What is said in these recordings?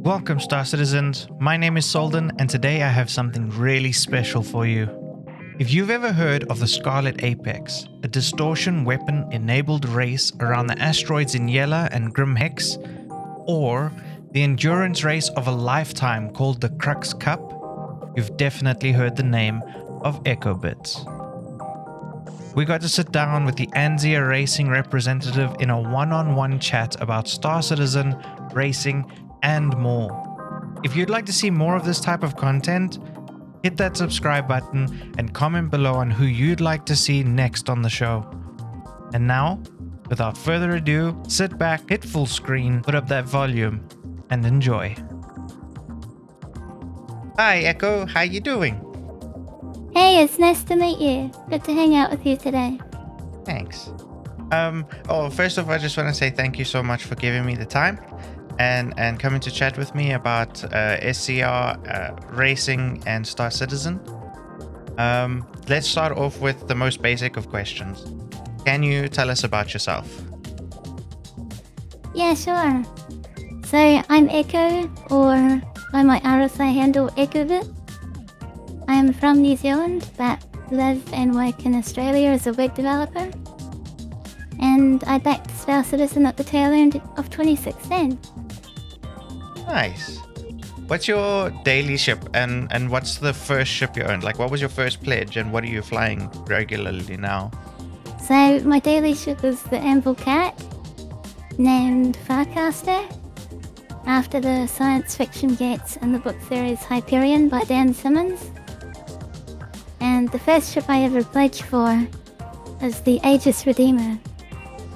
Welcome, Star Citizens. My name is Solden, and today I have something really special for you. If you've ever heard of the Scarlet Apex, a distortion weapon-enabled race around the asteroids in Yela and Grim Hex, or the endurance race of a lifetime called the Crux Cup, you've definitely heard the name of Echobits. We got to sit down with the ANZIA racing representative in a one-on-one chat about Star Citizen, racing, and more. If you'd like to see more of this type of content, hit that subscribe button and comment below on who you'd like to see next on the show. And now, without further ado, sit back, hit full screen, put up that volume, and enjoy. Hi Echo, how you doing? Hey, it's nice to meet you. Good to hang out with you today. Thanks. First off, I just want to say thank you so much for giving me the time and coming to chat with me about SCR, racing, and Star Citizen. Let's start off with the most basic of questions. Can you tell us about yourself? Yeah, sure. So, I'm Echo, or by my RSI handle, Echobits. I'm from New Zealand, but live and work in Australia as a web developer. And I backed Star Citizen at the tail end of 2016. Nice. What's your daily ship and what's the first ship you owned? Like, what was your first pledge and what are you flying regularly now? So, my daily ship is the Anvil Cat, named Farcaster, after the science fiction gates in the book series Hyperion by Dan Simmons. And the first ship I ever pledged for is the Aegis Redeemer.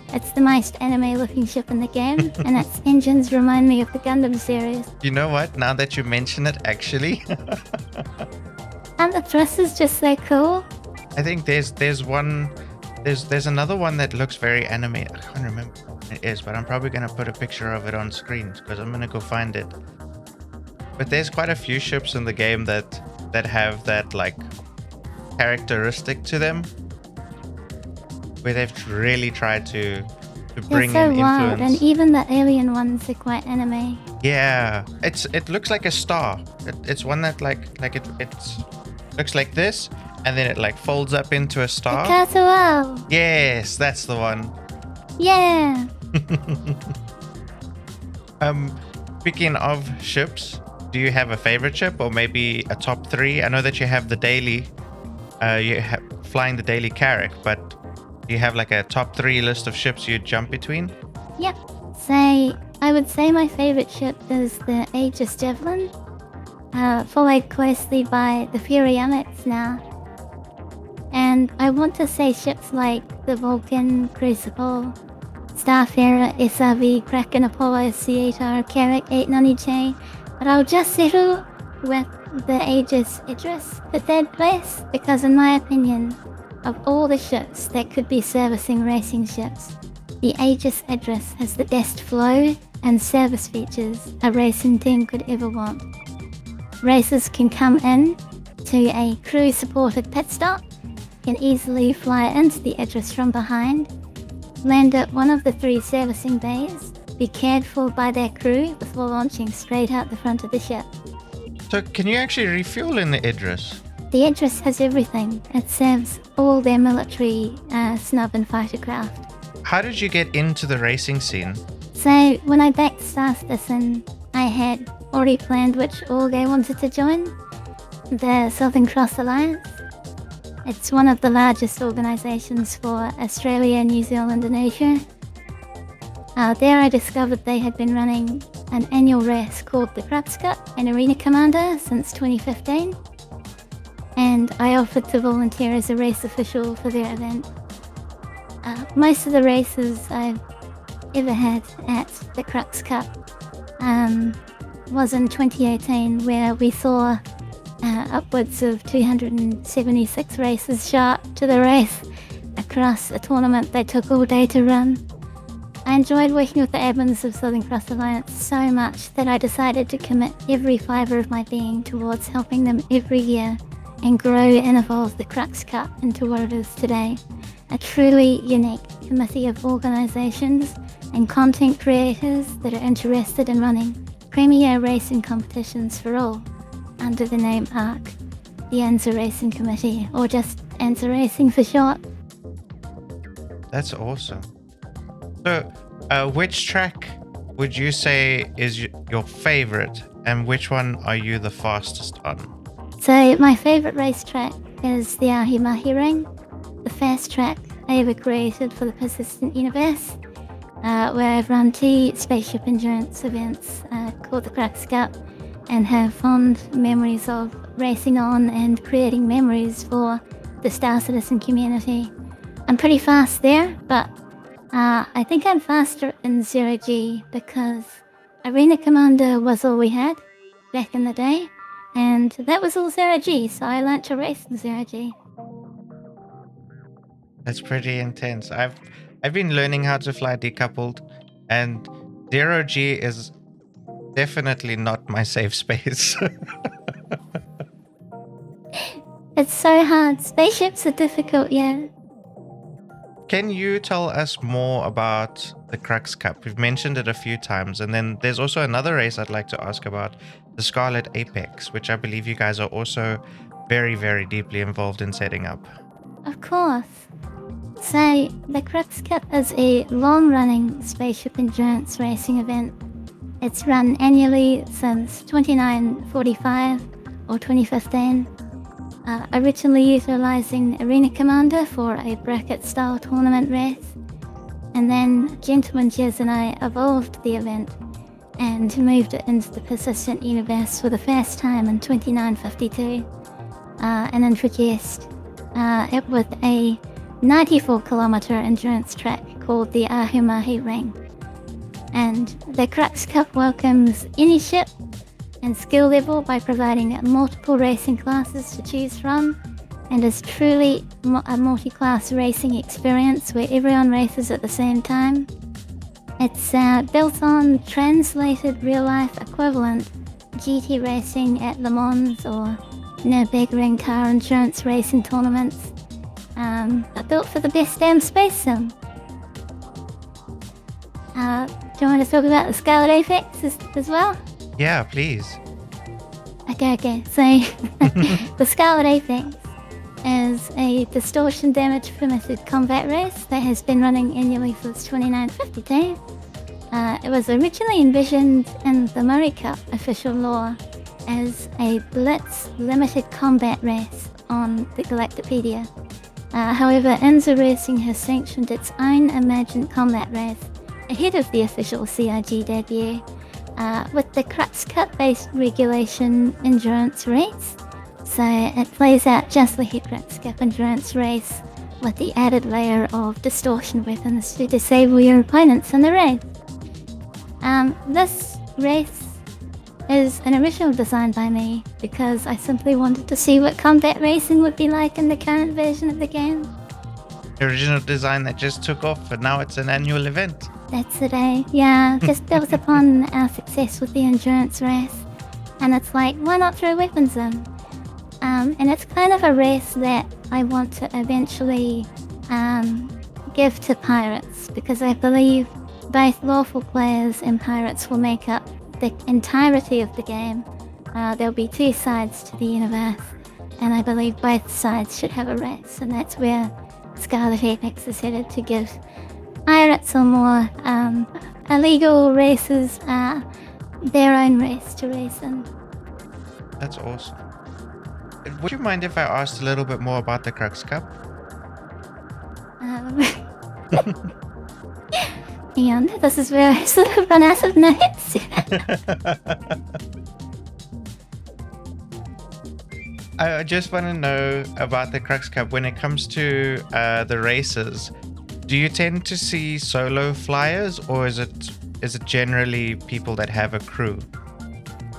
It's the most anime-looking ship in the game, and its engines remind me of the Gundam series. You know what? Now that you mention it, actually, And the thrust is just so cool. I think there's another one that looks very anime. I can't remember what it is, but I'm probably gonna put a picture of it on screen because I'm gonna go find it. But there's quite a few ships in the game that have that like characteristic to them, where they've really tried to bring They're so in wild, influence. and even the alien ones are quite anime. Yeah, it looks like a star. It's one that like it looks like this, and then it like folds up into a star. Casual! Yes, that's the one. Yeah! Speaking of ships, do you have a favorite ship or maybe a top three? I know that you have the daily, flying the daily Carrack, but do you have like a top three list of ships you'd jump between? Yep. So, I would say my favorite ship is the Aegis Javelin, followed closely by the Fury Amex now. And I want to say ships like the Vulcan, Crucible, Starfarer, SRV, Kraken, Apollo, Theater, Carrack, 890J, but I'll just settle with the Aegis Idris for third place, because in my opinion, of all the ships that could be servicing racing ships, the Aegis Idris has the best flow and service features a racing team could ever want. Racers can come in to a crew-supported pit stop, can easily fly into the Idris from behind, land at one of the 3 servicing bays, be cared for by their crew before launching straight out the front of the ship. So can you actually refuel in the Idris? The Idris has everything. It serves all their military snub and fighter craft. How did you get into the racing scene? So when I backed Star Citizen, I had already planned which org I wanted to join, the Southern Cross Alliance. It's one of the largest organisations for Australia, New Zealand and Asia. There I discovered they had been running an annual race called the Crux Cup and Arena Commander since 2015. And I offered to volunteer as a race official for their event. Most of the races I've ever had at the Crux Cup was in 2018, where we saw upwards of 276 races show up to the race across a tournament they took all day to run. I enjoyed working with the admins of Southern Cross Alliance so much that I decided to commit every fibre of my being towards helping them every year and grow and evolve the Crux Cup into what it is today. A truly unique committee of organisations and content creators that are interested in running premier racing competitions for all, under the name ARC, the ANZIA Racing Committee, or just ANZIA Racing for short. That's awesome. So, which track would you say is your favorite, and which one are you the fastest on? So my favourite racetrack is the Ahi Ring, the fast track I ever created for the Persistent Universe, where I've run 2 spaceship endurance events called the Crux Cup, and have fond memories of racing on and creating memories for the Star Citizen community. I'm pretty fast there, but I think I'm faster in 0G because Arena Commander was all we had back in the day, and that was all 0G, so I learnt to race in 0G. That's pretty intense. I've been learning how to fly decoupled, and 0G is definitely not my safe space. It's so hard. Spaceships are difficult, yeah. Can you tell us more about the Crux Cup? We've mentioned it a few times, and then there's also another race I'd like to ask about, the Scarlet Apex, which I believe you guys are also very, very deeply involved in setting up. Of course. So, the Crux Cup is a long-running spaceship endurance racing event. It's run annually since 2945 or 2015, originally utilising Arena Commander for a bracket-style tournament race, and then Gentleman Jez and I evolved the event and moved it into the Persistent Universe for the first time in 2952, and introduced it with a 94-kilometre endurance track called the Ahi Ring. And the Crux Cup welcomes any ship and skill level by providing multiple racing classes to choose from, and is truly a multi-class racing experience where everyone races at the same time. It's built on translated real-life equivalent GT racing at Le Mans or Nürburgring car endurance racing tournaments, but built for the best damn space sim. Do you want to talk about the Scarlet Apex as well? Yeah, please. Okay. So, the Scarlet Apex is a distortion damage permitted combat race that has been running annually since 2952. It was originally envisioned in the Murray Cup official lore as a blitz limited combat race on the Galactopedia. However, ANZIA Racing has sanctioned its own imagined combat race ahead of the official CIG debut, with the Crux Cup based regulation endurance race. So it plays out just like a Crux Cup endurance race with the added layer of distortion weapons to disable your opponents in the race. This race is an original design by me because I simply wanted to see what combat racing would be like in the current version of the game. The original design that just took off, and now it's an annual event. That's it, eh? Yeah, just built upon our success with the endurance race. And it's like, why not throw weapons in? And it's kind of a race that I want to eventually give to pirates, because I believe both lawful players and pirates will make up the entirety of the game. There'll be 2 sides to the universe, and I believe both sides should have a race, and that's where Scarlet Apex is headed, to give pirates or more illegal races their own race to race in. That's awesome. Would you mind if I asked a little bit more about the Crux Cup? Hang on, this is where I sort of run out of notes. I just want to know about the Crux Cup. When it comes to the races, do you tend to see solo flyers, or is it generally people that have a crew?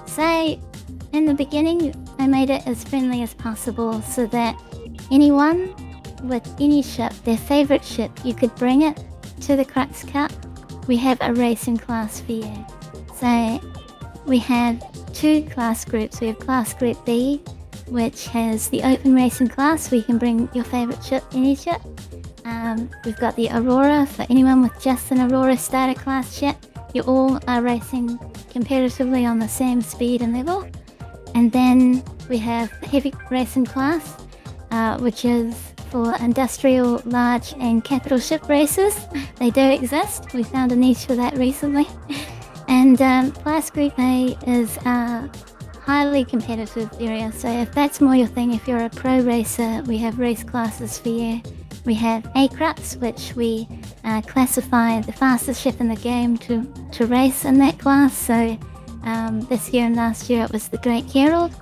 So, in the beginning, I made it as friendly as possible so that anyone with any ship, their favorite ship, you could bring it to the Crux Cup. We have a racing class for you. So, we have 2 class groups. We have Class Group B, which has the open racing class where you can bring your favorite ship, any ship. We've got the Aurora for anyone with just an Aurora starter class ship. You all are racing competitively on the same speed and level. And then we have the heavy racing class, which is for industrial, large and capital ship races. They do exist. We found a niche for that recently. And class group A is a highly competitive area. So if that's more your thing, if you're a pro racer, we have race classes for you. We have A Crux, which we classify the fastest ship in the game to race in that class. So this year and last year it was the Great Herald.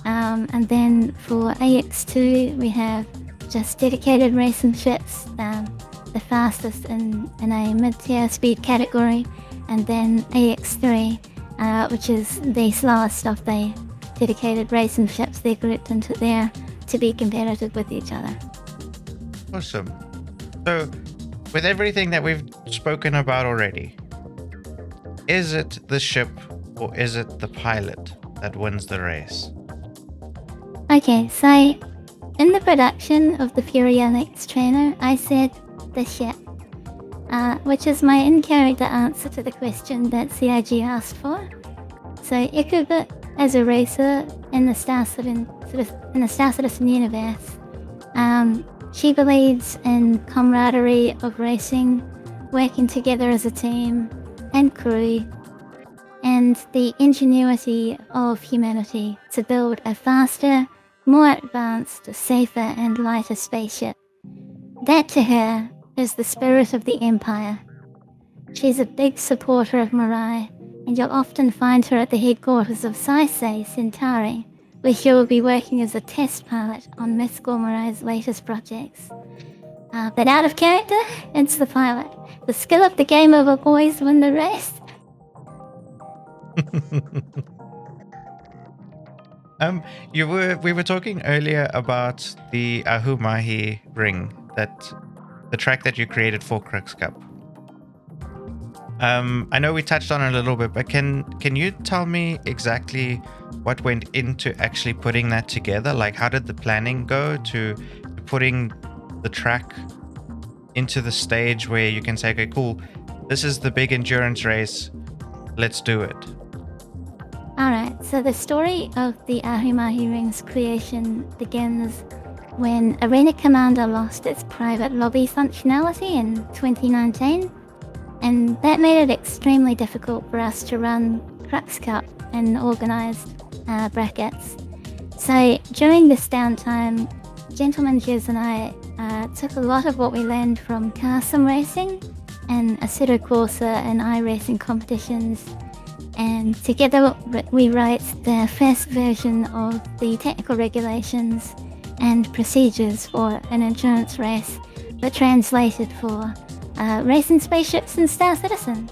And then for AX2 we have just dedicated racing ships, the fastest in a mid-tier speed category. And then AX3, which is the slowest of the dedicated racing ships. They're grouped into there to be competitive with each other. Awesome. So, with everything that we've spoken about already, is it the ship or is it the pilot that wins the race? Okay, so in the production of the Fury LX trainer, I said the ship, which is my in-character answer to the question that CIG asked for. So Echobit, as a racer in the Star Citizen universe, she believes in camaraderie of racing, working together as a team and crew, and the ingenuity of humanity to build a faster, more advanced, safer and lighter spaceship. That to her is the spirit of the Empire. She's a big supporter of Mirai, and you'll often find her at the headquarters of Saisei Centauri, where she will be working as a test pilot on Miss Mirai's latest projects. But out of character, it's the pilot. The skill of the game over boys win the race. We were talking earlier about the Ahumahi ring, the track that you created for Crux Cup. I know we touched on it a little bit, but can you tell me exactly what went into actually putting that together? Like, how did the planning go to putting the track into the stage where you can say, okay, cool, this is the big endurance race, let's do it? Alright, so the story of the Ahumahi ring's creation begins when Arena Commander lost its private lobby functionality in 2019, and that made it extremely difficult for us to run Crux Cup in organised brackets. So during this downtime, Gentleman Jez and I took a lot of what we learned from car sim racing and Assetto Corsa and iRacing competitions, and together we wrote the first version of the technical regulations and procedures for an endurance race that translated for racing spaceships in Star Citizen.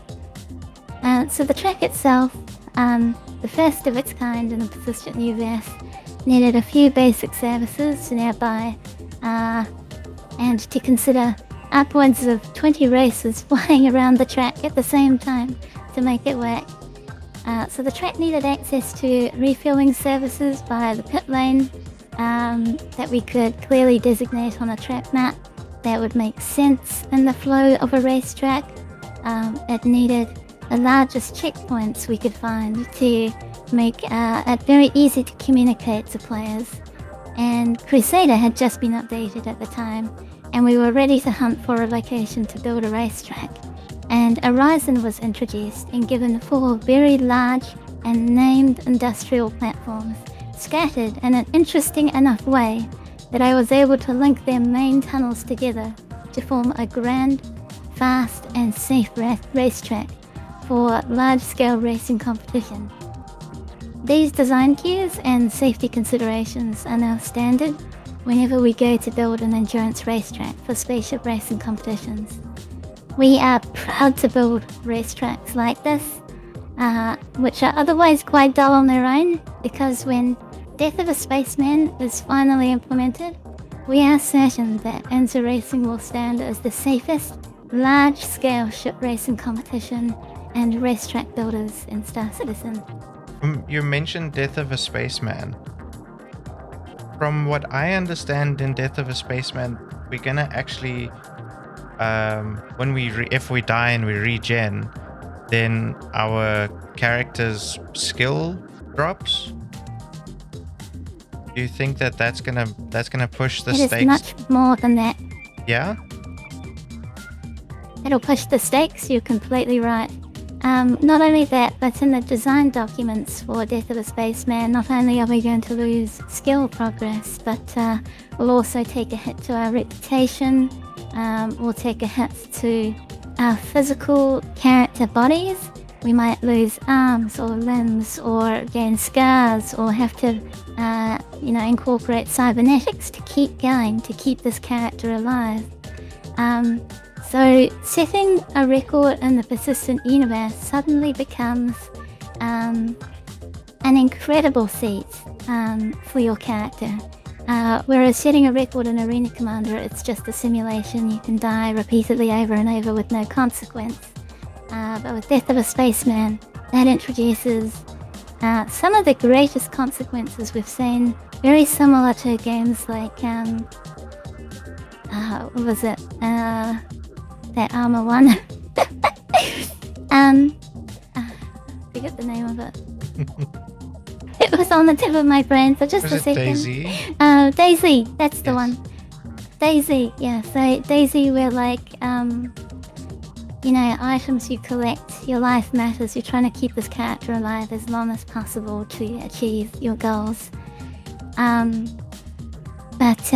So the track itself, the first of its kind in the persistent universe, needed a few basic services nearby, and to consider upwards of 20 racers flying around the track at the same time to make it work. So the track needed access to refueling services via the pit lane that we could clearly designate on a track map that would make sense in the flow of a racetrack. It needed the largest checkpoints we could find to make it very easy to communicate to players. And Crusader had just been updated at the time, and we were ready to hunt for a location to build a racetrack. And Horizon was introduced and given 4 very large and named industrial platforms, scattered in an interesting enough way that I was able to link their main tunnels together to form a grand, fast and safe racetrack for large-scale racing competition. These design cues and safety considerations are now standard whenever we go to build an endurance racetrack for spaceship racing competitions. We are proud to build racetracks like this, which are otherwise quite dull on their own, because when Death of a Spaceman is finally implemented, we are certain that ANZIA Racing will stand as the safest large-scale ship racing competition and racetrack builders in Star Citizen. You mentioned Death of a Spaceman. From what I understand in Death of a Spaceman, we're gonna actually, if we die and we regen, then our character's skill drops. Do you think that that's gonna push the It is stakes? much more than that. Yeah. It'll push the stakes, you're completely right. Not only that, but in the design documents for Death of a Spaceman, not only are we going to lose skill progress, but we'll also take a hit to our reputation, we'll take a hit to our physical character bodies. We might lose arms or limbs or gain scars or have to, incorporate cybernetics to keep going, to keep this character alive. So setting a record in the persistent universe suddenly becomes an incredible feat for your character. Whereas setting a record in Arena Commander, it's just a simulation. You can die repeatedly over and over with no consequence. But with Death of a Spaceman, that introduces some of the greatest consequences we've seen, very similar to games like, what was it? That Armor one. Forget the name of it. It was on the tip of my brain for just a second. Daisy? Daisy, that's the Yes. one. Daisy, yeah. So Daisy, where items you collect, your life matters. You're trying to keep this character alive as long as possible to achieve your goals. But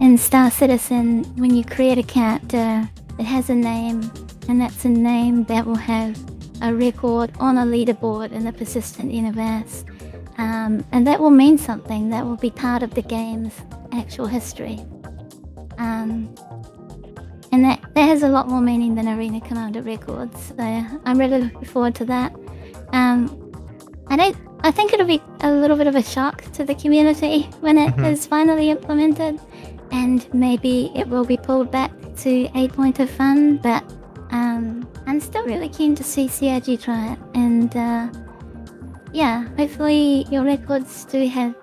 in Star Citizen, when you create a character, it has a name, and that's a name that will have a record on a leaderboard in the persistent universe. And that will mean something. That will be part of the game's actual history. And that has a lot more meaning than Arena Commander records. So I'm really looking forward to that. I think it'll be a little bit of a shock to the community when it is finally implemented, and maybe it will be pulled back to a point of fun, but I'm still really keen to see CRG try it, and hopefully your records do have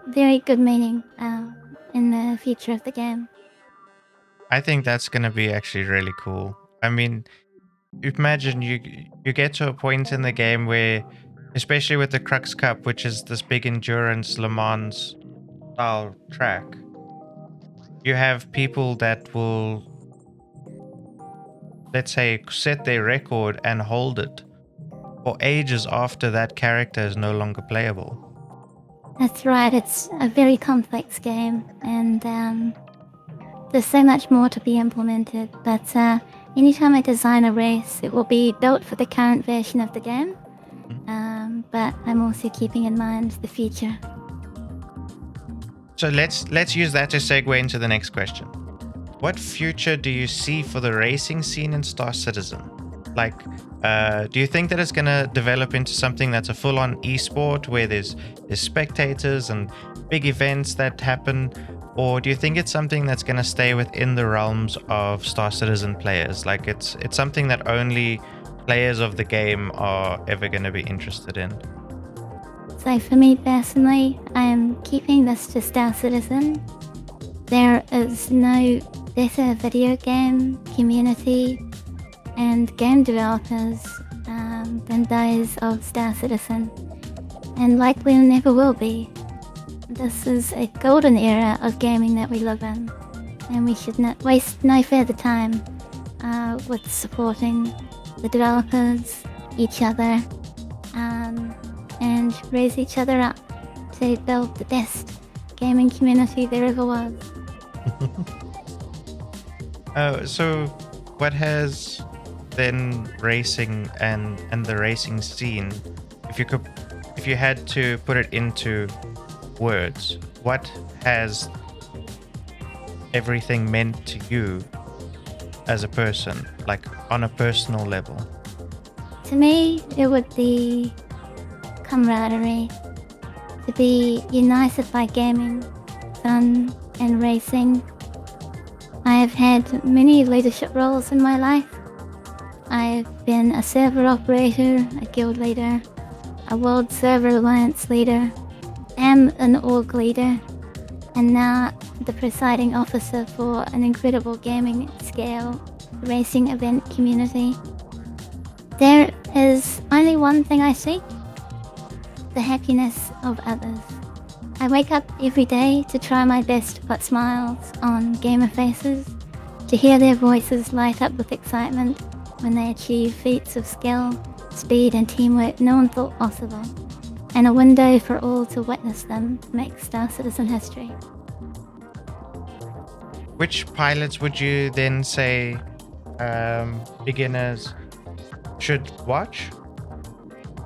very good meaning in the future of the game. I think that's gonna be actually really cool. I mean, imagine you get to a point in the game where, especially with the Crux Cup, which is this big endurance Le Mans style track, you have people that will, let's say, set their record and hold it for ages after that character is no longer playable. That's right, it's a very complex game, and there's so much more to be implemented, but anytime I design a race, it will be built for the current version of the game, but I'm also keeping in mind the future. So let's use that to segue into the next question. What future do you see for the racing scene in Star Citizen? Like, do you think that it's going to develop into something that's a full-on esport where there's spectators and big events that happen? Or do you think it's something that's going to stay within the realms of Star Citizen players? Like it's something that only players of the game are ever going to be interested in? So for me personally, I am keeping this to Star Citizen. There is no better video game community and game developers than those of Star Citizen, and likely never will be. This is a golden era of gaming that we live in, and we should not waste no further time with supporting the developers, each other, and raise each other up to build the best gaming community there ever was. So what has then racing and the racing scene, if you had to put it into words, what has everything meant to you as a person, like on a personal level? To me, it would be camaraderie, to be united by gaming, fun, and racing. I have had many leadership roles in my life. I've been a server operator, a guild leader, a World Server Alliance leader, am an org leader, and now the presiding officer for an incredible gaming scale racing event community. There is only one thing I seek: the happiness of others. I wake up every day to try my best to put smiles on gamer faces, to hear their voices light up with excitement when they achieve feats of skill, speed and teamwork no one thought possible, and a window for all to witness them make Star Citizen history. Which pilots would you then say beginners should watch?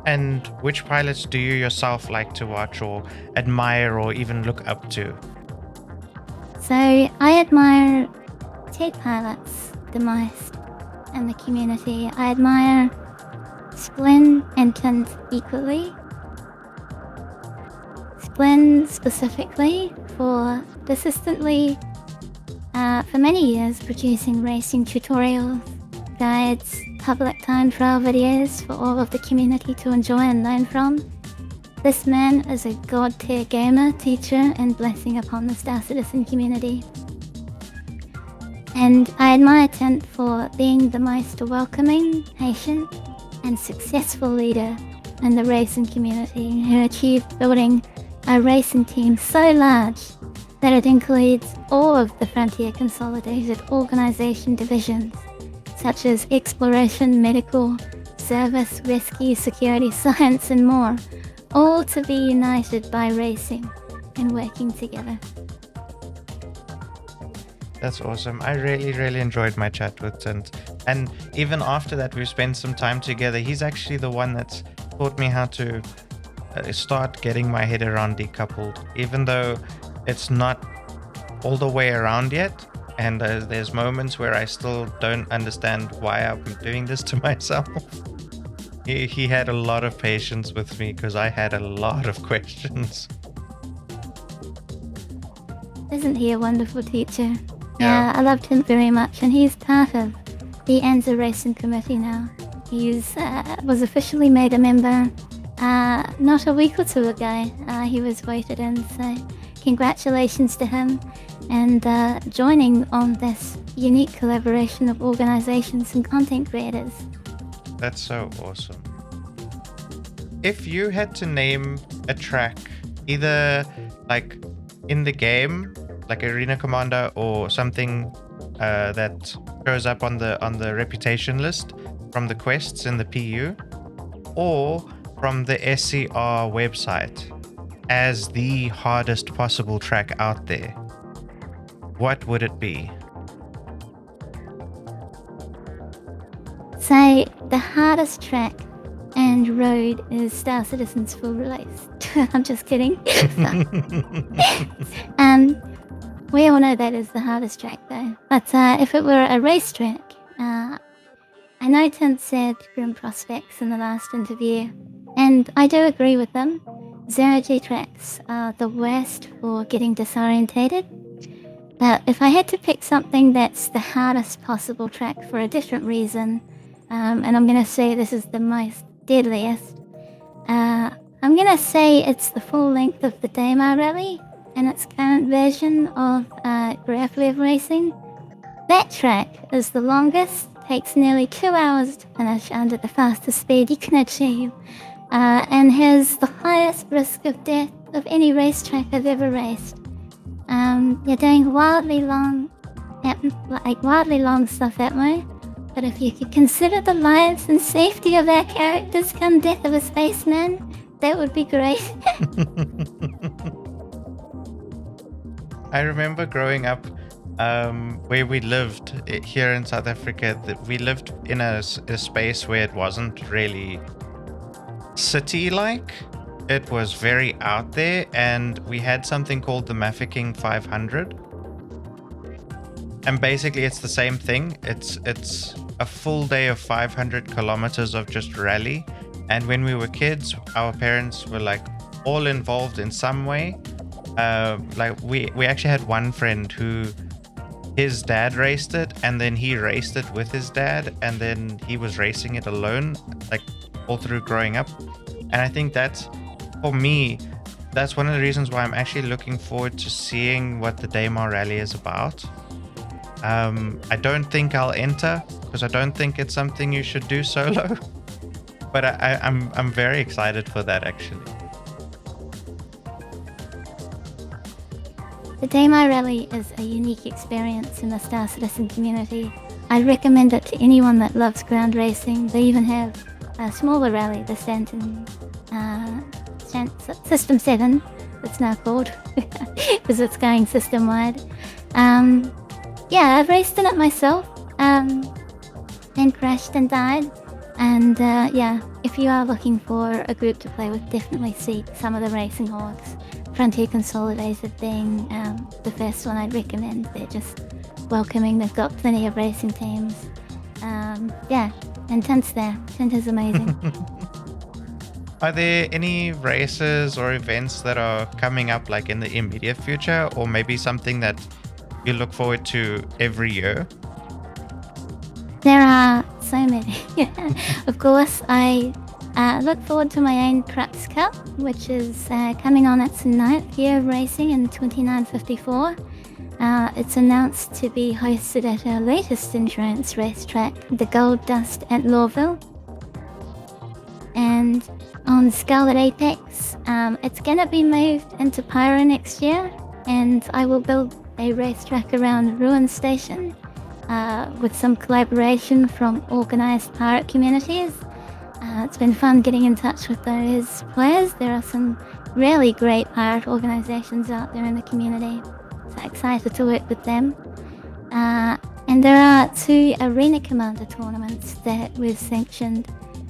And which pilots do you yourself like to watch or admire or even look up to? So I admire TED pilots the most in the community. I admire Splin and Tint equally. Splin specifically for persistently, for many years, producing racing tutorials, guides, public time trial videos for all of the community to enjoy and learn from. This man is a god-tier gamer, teacher, and blessing upon the Star Citizen community. And I admire Tint for being the most welcoming, patient, and successful leader in the racing community, who achieved building a racing team so large that it includes all of the Frontier Consolidated Organization divisions, such as exploration, medical, service, rescue, security, science, and more, all to be united by racing and working together. That's awesome. I really enjoyed my chat with Tint. And even after that, we spent some time together. He's actually the one that's taught me how to start getting my head around decoupled, even though it's not all the way around yet. And there's moments where I still don't understand why I'm doing this to myself. He had a lot of patience with me because I had a lot of questions. Isn't he a wonderful teacher? Yeah, I loved him very much, and he's part of the ANZIA Racing Committee now. He's was officially made a member not a week or two ago. He was voted in, so congratulations to him, and joining on this unique collaboration of organizations and content creators. That's so awesome. If you had to name a track, either like in the game, like Arena Commander, or something that shows up on the reputation list from the quests in the PU, or from the SCR website as the hardest possible track out there, what would it be? So the hardest track and road is Star Citizen's full release. I'm just kidding. We all know that is the hardest track though. But if it were a racetrack, I know Tint said Grim Prospects in the last interview, and I do agree with them. 0G tracks are the worst for getting disorientated. But if I had to pick something that's the hardest possible track for a different reason, and I'm going to say this is the most deadliest, I'm going to say it's the full length of the Dayar Rally and its current version of Grappler Racing. That track is the longest, takes nearly 2 hours to finish under the fastest speed you can achieve, and has the highest risk of death of any racetrack I've ever raced. You're doing wildly long stuff that way, but if you could consider the lives and safety of our characters come death of a spaceman, that would be great. I remember growing up where we lived here in South Africa, we lived in a space where it wasn't really city-like. It was very out there, and we had something called the Mafeking 500. And basically it's the same thing. It's a full day of 500 kilometers of just rally. And when we were kids, our parents were like all involved in some way. Like we actually had one friend who his dad raced it, and then he raced it with his dad, and then he was racing it alone, like all through growing up. And I think that's, for me, that's one of the reasons why I'm actually looking forward to seeing what the Dayar Rally is about. I don't think I'll enter because I don't think it's something you should do solo. But I'm very excited for that actually. The Dayar Rally is a unique experience in the Star Citizen community. I recommend it to anyone that loves ground racing. They even have a smaller rally, the System 7, it's now called, because it's going system-wide. Yeah, I've raced in it myself, and crashed and died. And yeah, if you are looking for a group to play with, definitely seek some of the racing orgs. Frontier Consolidated being the first one I'd recommend. They're just welcoming. They've got plenty of racing teams. Yeah, and Tint's there. Tint is amazing. Are there any races or events that are coming up like in the immediate future, or maybe something that you look forward to every year? There are so many. Of course, I look forward to my own Crux Cup, which is coming on its 9th year of racing in 2954. It's announced to be hosted at our latest endurance racetrack, the Gold Dust at Lawville. And on Scarlet Apex, it's going to be moved into Pyro next year, and I will build a racetrack around Ruin Station with some collaboration from organised pirate communities. It's been fun getting in touch with those players. There are some really great pirate organisations out there in the community, so excited to work with them. And there are 2 Arena Commander tournaments that we've sanctioned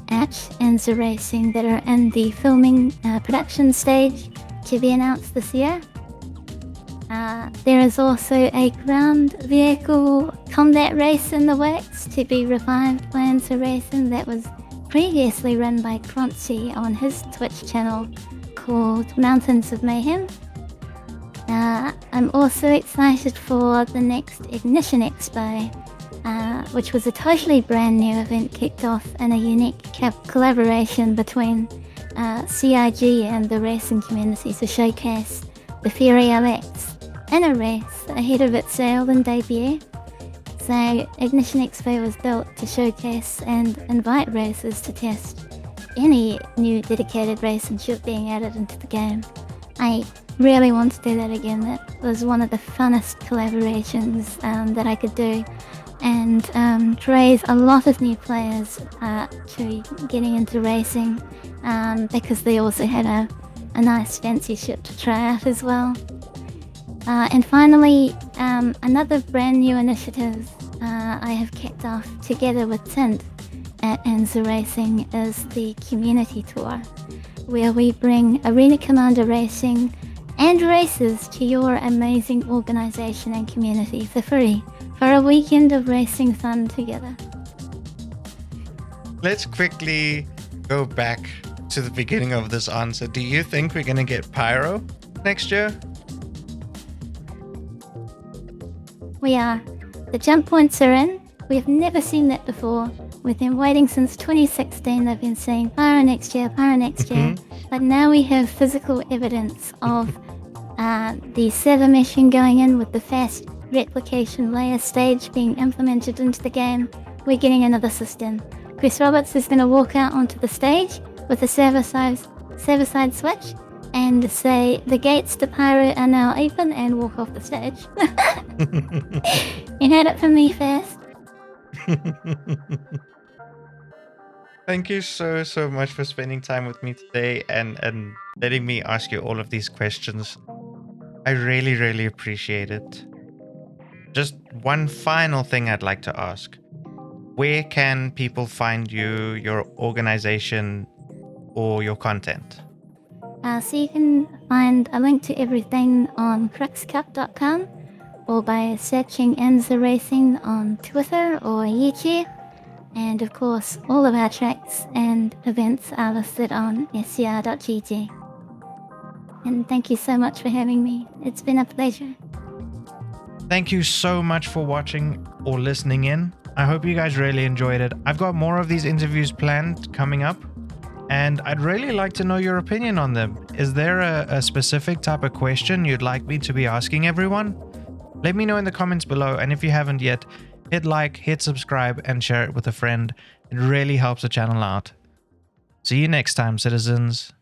at ANZIA Racing that are in the filming production stage to be announced this year. There is also a ground vehicle combat race in the works to be revived by ANZIA Racing that was previously run by Croncy on his Twitch channel called Mountains of Mayhem. I'm also excited for the next Ignition Expo, which was a totally brand new event kicked off in a unique collaboration between CIG and the racing community to showcase the Fury LX in a race ahead of its sale and debut. So Ignition Expo was built to showcase and invite racers to test any new dedicated racing ship being added into the game. I really want to do that again. That was one of the funnest collaborations that I could do, and raise a lot of new players to getting into racing, because they also had a nice fancy ship to try out as well. And finally, another brand new initiative I have kicked off together with Tint at ANZIA Racing is the Community Tour, where we bring Arena Commander racing and races to your amazing organisation and community for free for a weekend of racing fun together. Let's quickly go back to the beginning of this answer. Do you think we're going to get Pyro next year? We are. The jump points are in. We've never seen that before. We've been waiting since 2016. They've been saying Pyro next year, Pyro next year. But now we have physical evidence of the server meshing going in with the fast replication layer stage being implemented into the game. We're getting another system. Chris Roberts is going to walk out onto the stage with a server-side switch and say the gates to Pyro are now open and walk off the stage. You heard it from me first. Thank you so much for spending time with me today and letting me ask you all of these questions. I really appreciate it. Just one final thing I'd like to ask. Where can people find you, your organization, or your content? So you can find a link to everything on cruxcup.com or by searching ANZIA Racing on Twitter or YouTube. And of course, all of our tracks and events are listed on scr.gg. And thank you so much for having me. It's been a pleasure. Thank you so much for watching or listening in. I hope you guys really enjoyed it. I've got more of these interviews planned coming up, and I'd really like to know your opinion on them. Is there a specific type of question you'd like me to be asking everyone? Let me know in the comments below, and if you haven't yet, hit like, hit subscribe, and share it with a friend. It really helps the channel out. See you next time, citizens.